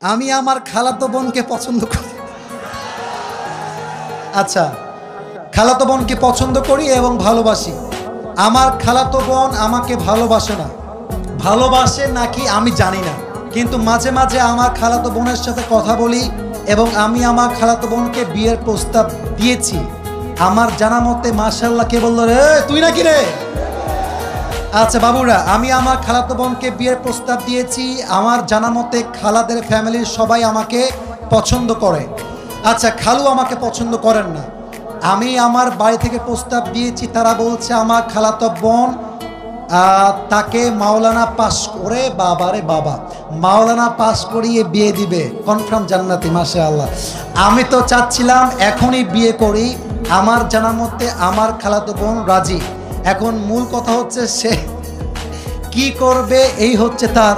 আমি আমার খালাতো বোনকে পছন্দ করি। আচ্ছা, খালাতো বোনকে পছন্দ করি এবং ভালোবাসি। আমার খালাতো বোন আমাকে ভালোবাসে না, ভালোবাসে নাকি আমি জানি না, কিন্তু মাঝে মাঝে আমার খালাতো বোনের সাথে কথা বলি এবং আমি আমার খালাতো বোনকে বিয়ের প্রস্তাব দিয়েছি। আমার জানা মতে মাশাআল্লাহ, কে বললো রে তুই নাকি রে? আচ্ছা বাবুরা, আমি আমার খালাতো বোনকে বিয়ের প্রস্তাব দিয়েছি। আমার জানা মতে খালাদের ফ্যামিলির সবাই আমাকে পছন্দ করে। আচ্ছা, খালু আমাকে পছন্দ করেন না। আমি আমার বাড়ি থেকে প্রস্তাব দিয়েছি, তারা বলছে আমার খালাতো বোন তাকে মাওলানা পাস করে, বাবারে বাবা, মাওলানা পাস করিয়ে বিয়ে দিবে, কনফার্ম জান্নাতি মাশাআল্লাহ। আমি তো চাচ্ছিলাম এখনই বিয়ে করি। আমার জানা মতে আমার খালাতো বোন রাজি। এখন মূল কথা হচ্ছে সে কি করবে, এই হচ্ছে তার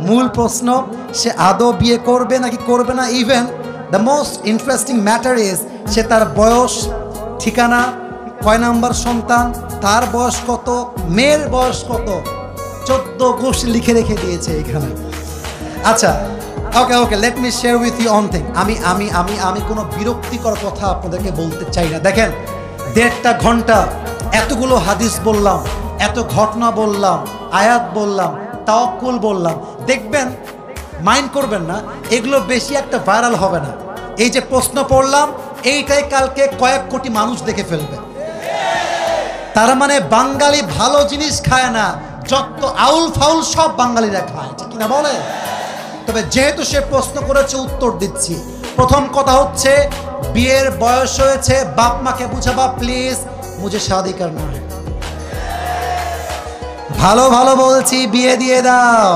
মূল প্রশ্ন। সে আদৌ বিয়ে করবে নাকি করবে না। Even the most interesting matter is সে তার বয়স, ঠিকানা, কয় নাম্বার সন্তান, তার বয়স কত, মেয়ের বয়স কত, 14 গোষ্ঠী লিখে রেখে দিয়েছে এখানে। আচ্ছা, okay okay, let me share with you one thing. আমি কোনো বিরক্তিকর কথা আপনাদেরকে বলতে চাই না। দেখেন, 1.5 ঘন্টা এতগুলো হাদিস বললাম, এত ঘটনা বললাম, আয়াত বললাম, তাওয়াক্কুল বললাম। দেখবেন, মাইন্ড করবেন না, এগুলো বেশি একটা ভাইরাল হবে না। এই যে প্রশ্ন পড়লাম, এইটাই কালকে কয়েক কোটি মানুষ দেখে ফেলবে। তার মানে বাঙালি ভালো জিনিস খায় না, যত আউল ফাউল সব বাঙালিরা খায়, ঠিক কিনা বলে? তবে যেহেতু সে প্রশ্ন করেছে, উত্তর দিচ্ছি। প্রথম কথা হচ্ছে, বিয়ের বয়স হয়েছে, বাপ মাকে বুঝাবা প্লিজ, মুঝে শাদি করনা है। ভালো ভালো বলছি, বিয়ে দিয়ে দাও।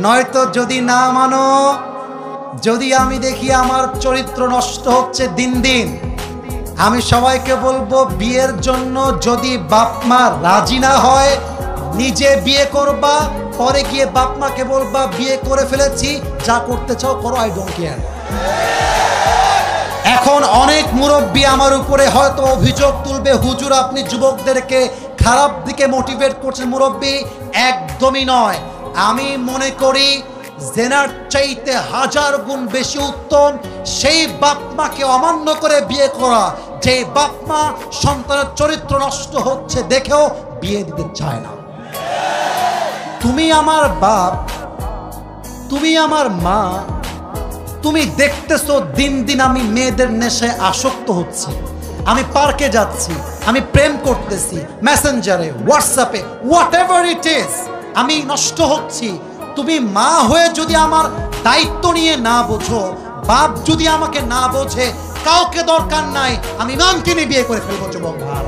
নয়তো যদি না মানো, যদি আমি দেখি আমার চরিত্র নষ্ট হচ্ছে দিন দিন, আমি সবাইকে বলবো বিয়ের জন্য যদি বাপ মা রাজি না হয়, নিজে বিয়ে করবা, পরে গিয়ে বাপ মাকে বলবা বিয়ে করে ফেলেছি, যা করতে চাও করো, আই ডোন্ট কেয়ার। এখন অনেক মুরব্বী আমার উপরে হয়তো অভিযোগ তুলবে, হুজুর আপনি যুবকদেরকে খারাপ দিকে মোটিভেট করছেন। মুরব্বী, একদমই নয়। আমি মনে করি জেনার চাইতে 1000 গুণ বেশি উত্তম সেই বাপ মাকে অমান্য করে বিয়ে করা, যে বাপ মা সন্তানের চরিত্র নষ্ট হচ্ছে দেখেও বিয়ে দিতে চায় না। তুমি আমার বাপ, তুমি আমার মা, তুমি দেখতেছো দিন দিন আমি মেয়েদের নেশায় আসক্ত হচ্ছি, আমি পার্কে যাচ্ছি, আমি প্রেম করতেছি, মেসেঞ্জারে, হোয়াটসঅ্যাপে, হোয়াট এভার ইট ইজ, আমি নষ্ট হচ্ছি। তুমি মা হয়ে যদি আমার দায়িত্ব নিয়ে না বোঝো, বাপ যদি আমাকে না বোঝে, কাউকে দরকার নাই, আমি নামকিনে বিয়ে করে ফেলবো যুবক ভাই।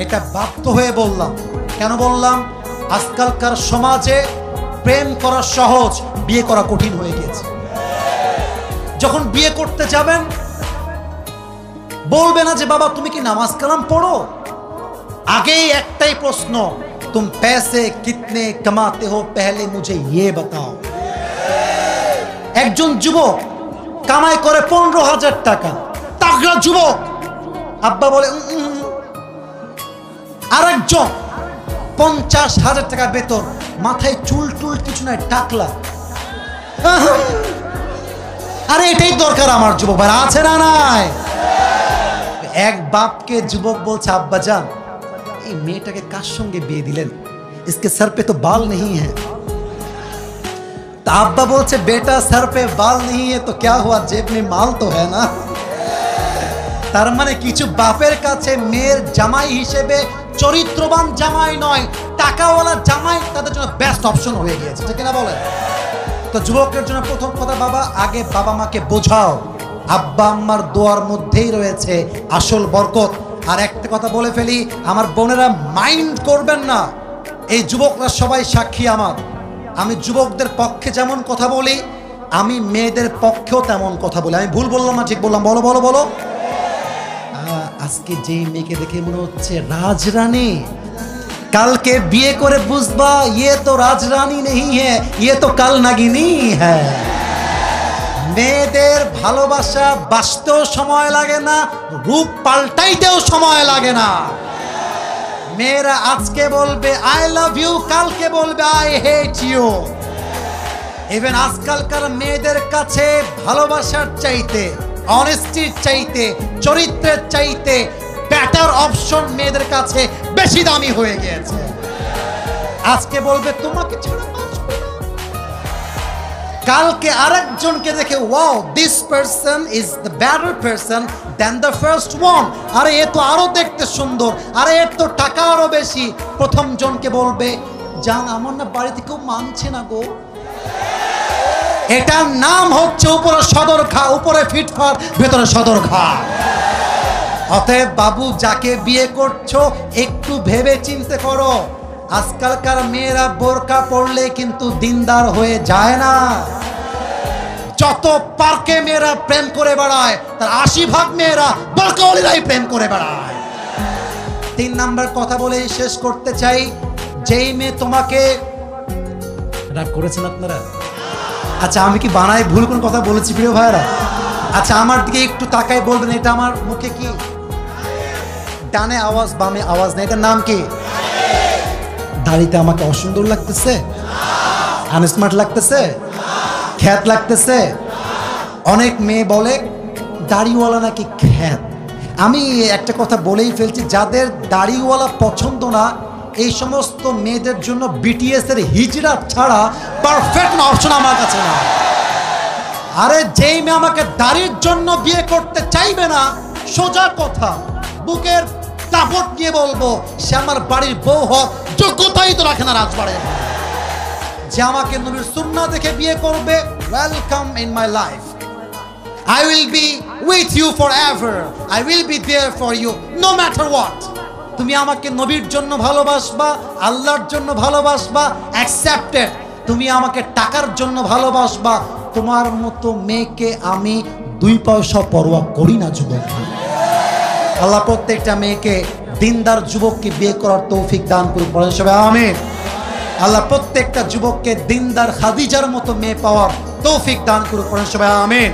এটা বাধ্য হয়ে বললাম। কেন বললাম? আজকালকার সমাজে প্রেম করা সহজ, বিয়ে করা কঠিন হয়ে গেছে। যখন বিয়ে করতে যাবেন, বলবে না যে বাবা তুমি কি নামাজ কালাম পড়ো, আগেই একটাই প্রশ্ন, तुम पैसे कितने कमाते हो पहले मुझे ये बताओ। একজন যুবক কামাই করে 15,000 টাকা, তাগড়া যুবক, আব্বা বলে আরেকজন 50,000 টাকা বেতন, মাথায় চুল টুল কিছু নাই, টাকলা। আরে এটাই দরকার আমার যুবক ভাই, আছে না নাই? এক বাপকে যুবক বলছে, আব্বা জান এই মেয়েটাকে কার সঙ্গে বিয়ে দিলেন, इसके सर पे तो बाल नहीं है। আব্বা বলছে বেটা सर पे बाल नहीं है तो क्या हुआ, जेब में माल तो है ना। তার মানে কিছু বাপের কাছে মেয়ের জামাই হিসেবে চরিত্রবান জামাই নয়, টাকাওয়ালা জামাই তাদের জন্য বেস্ট অপশন হয়ে গিয়েছে, ঠিক না বলে? তো যুবকের জন্য প্রথম কথা, বাবা আগে বাবা মাকে বোঝাও, আব্বা আম্মার দোয়ার মধ্যেই রয়েছে আসল বরকত। আর একটা কথা বলে ফেলি, আমার বোনেরা মাইন্ড করবেন না, এই যুবকরা সবাই সাক্ষী আমার। আমি যুবকদের পক্ষে যেমন কথা বলি, আমি মেয়েদের পক্ষেও তেমন কথা বলি। আমি ভুল বললাম না ঠিক বললাম? বলো বলো বলো। আজকে যেই মেয়েকে দেখে মনে হচ্ছে রাজরানী, কালকে বিয়ে করে বুঝবা ইয়ে তো রাজরানী নেই হ্যাঁ, ইয়ে তো কাল নাগিনী হ্যাঁ। মেয়েদের ভালোবাসা বাঁচতেও সময় লাগে না, রূপ পাল্টাইতেও সময় লাগে না। মেয়েরা আজকে বলবে আই লাভ ইউ, কালকে বলবে আই হেট ইউ। ইভেন আজকালকার মেয়েদের কাছে ভালোবাসার চাইতে, অনেস্টির চাইতে, চরিত্রের চাইতে বেটার অপশন মেয়েদের কাছে বেশি দামি হয়ে গিয়েছে। আজকে বলবে তোমাকে ছাড়া বাঁচবো না, কালকে আরেকজনকে দেখে wow this person is the better person than the first one, আরে এ তো আরো দেখতে সুন্দর, আরে এর তো টাকা আরো বেশি। প্রথম জনকে বলবে জান আমার না বাড়িতে কেউ মানছে না গো। এটার নাম হচ্ছে উপরে সদর ঘা, উপরে ফিটফাট ভেতরে সদর ঘা। অতএব বাবু যাকে বিয়ে করছো একটু ভেবে চিন্তে করো। আজকালকার মেয়েরা বোরকা পরলে কিন্তু দিনদার হয়ে যায় না। যত পার্কে মেয়েরা প্রেম করে বেড়ায় তার 80% মেয়েরা বোরকাওয়ালিরাই প্রেম করে বেড়ায়। 3 নাম্বার কথা বলে শেষ করতে চাই, যেই মেয়ে তোমাকে রাগ করেছেন আপনারা, আচ্ছা আমি কি বানায় ভুল কোন কথা বলেছি প্রিয় ভাইরা? আচ্ছা আমার দিকে একটু তাকায় বলবেন এটা আমার মুখে কি ডানে আওয়াজ বামে আওয়াজ নেই, এটার নাম কি? দাড়িতে আমাকে অসুন্দর লাগতেছে, আনস্মার্ট লাগতেছে, খ্যাত লাগতেছে। অনেক মেয়ে বলে দাড়িওয়ালা নাকি খ্যাত। আমি একটা কথা বলেই ফেলছি, যাদের দাড়িওয়ালা পছন্দ না এই সমস্ত মেয়েদের জন্য বিটিএস এর হিজড়া ছাড়া পারফেক্ট অপশন আমার কাছে না। আরে যেই মেয়ে আমাকে দাড়ির জন্য বিয়ে করতে চাইবে না, সোজা কথা বুকের কাপড় নিয়ে বলবো সে আমার বাড়ির বউ হোক, যোগ্যতাই তো রাখে না রাজবাড়ির। যে আমাকে নবীর সুন্নাহ দেখে বিয়ে করবে, welcome in my life, I will be with you forever, I will be there for you no matter what. তুমি আমাকে নবীর জন্য ভালোবাসবা, আল্লাহর জন্য ভালোবাসবা, অ্যাকসেপ্টেড। তুমি আমাকে টাকার জন্য ভালোবাসবা, তোমার মতো মেয়েকে আমি 2 পয়সা পরোয়া করি না যুবক। আল্লাহ প্রত্যেকটা মেয়েকে দিনদার যুবককে বিয়ে করার তৌফিক দান করুন, বলেন সবাই আমিন। আল্লাহ প্রত্যেকটা যুবককে দিনদার খাদিজার মতো মেয়ে পাওয়ার তৌফিক দান করুন, বলেন সবাই আমিন।